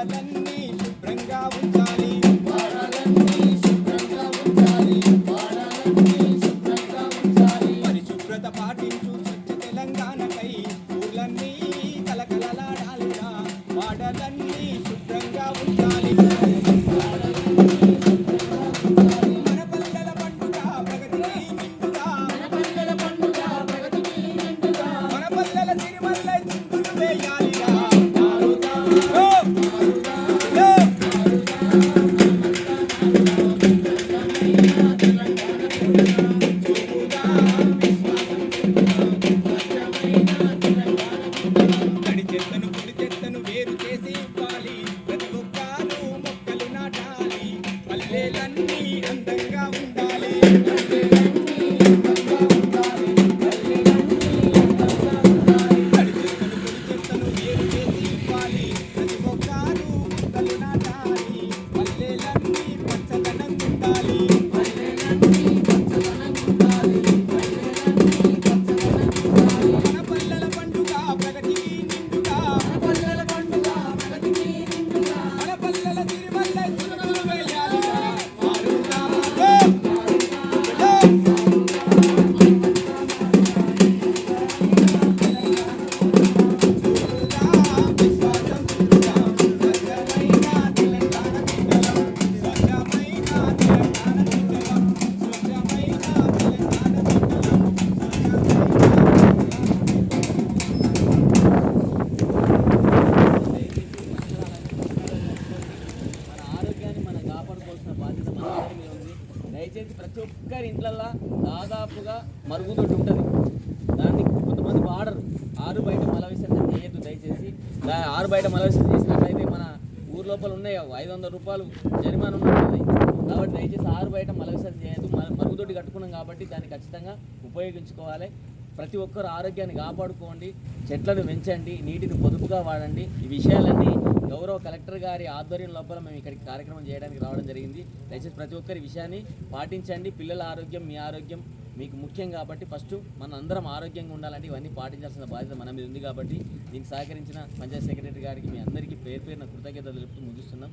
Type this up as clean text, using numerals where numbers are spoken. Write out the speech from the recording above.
వాడలన్నీ శుభ్రంగా ఉంచాలి, పరిశుభ్రత పాటించు స్వచ్ఛ తెలంగాణకై ఊర్లన్నీ కలకలలాడాలిరా. వాడలన్నీ శుభ్రంగా ఉంచాలి, మన పల్లెల పండుగ ప్రగతికి నిండుగా, మన పల్లెల సిరిమల్లె చిందులు వేయాలిరా. ఓ! ఓ! తడి చెత్తను పొడి చెత్తను వేరు చేసి ఇవ్వాలి, ప్రతి ఒక్కరు మొక్కలు నాటాలి, పల్లెలన్నీ అందంగా ఉండాలి. తడి చెత్తను పొడి చెత్తను వేరు చేసి ఇవ్వాలి, ప్రతి ఒక్కరు మొక్కలు నాటాలి, పల్లెలన్నీ పచ్చదనం ఉండాలి. మన పల్లెల పండుగ ప్రగతికి నిండుగా, మన పల్లెల సిరిమల్లె చిందులు వేయాలిరా. వాడురా. ఓ! ఓ! విశ్వాసం చూపుదాం, స్వచ్ఛమైన తెలంగాణ బిడ్డలం, స్వచ్ఛమైన తెలంగాణ బిడ్డలం, స్వచ్ఛమైన తెలంగాణ బిడ్డలం. మన ఆరోగ్యాన్ని మనం కాపాడుకోవాల్సిన బాధ్యత మన అందరి మీద ఉంది. దయచేసి ప్రతి ఒక్కరి ఇంట్లల్లో దాదాపుగా మరుగుదొడ్డి ఉంటుంది. దాన్ని కొంతమంది వాడరు. ఆరు బయట మల విసర్జన చేయొద్దు దయచేసి. ఆరు బయట మల విసర్జన చేసినట్లయితే మన ఊరు లోపల ఉన్నాయి 500 రూపాయలు జరిమానా ఉంటుంది. కాబట్టి దయచేసి ఆరు బయట మల విసర్జన చేయొద్దు. మరుగుదొడ్డి కట్టుకున్నాం కాబట్టి దాన్ని ఖచ్చితంగా ఉపయోగించుకోవాలి. ప్రతి ఒక్కరు ఆరోగ్యాన్ని కాపాడుకోండి, చెట్లను పెంచండి, నీటిని పొదుపుగా వాడండి. ఈ విషయాలన్నీ గౌరవ కలెక్టర్ గారి ఆధ్వర్యం లోపల మేము ఇక్కడికి కార్యక్రమం చేయడానికి రావడం జరిగింది. దయచేసి ప్రతి ఒక్కరి విషయాన్ని పాటించండి. పిల్లల ఆరోగ్యం, మీ ఆరోగ్యం మీకు ముఖ్యం కాబట్టి ఫస్ట్ మన అందరం ఆరోగ్యంగా ఉండాలంటే ఇవన్నీ పాటించాల్సిన బాధ్యత మన మీద ఉంది. కాబట్టి దీనికి సహకరించిన పంచాయత్ సెక్రటరీ గారికి మీ అందరికీ పేరు పేరున కృతజ్ఞతలు తెలుపుతూ ముగిస్తున్నాం.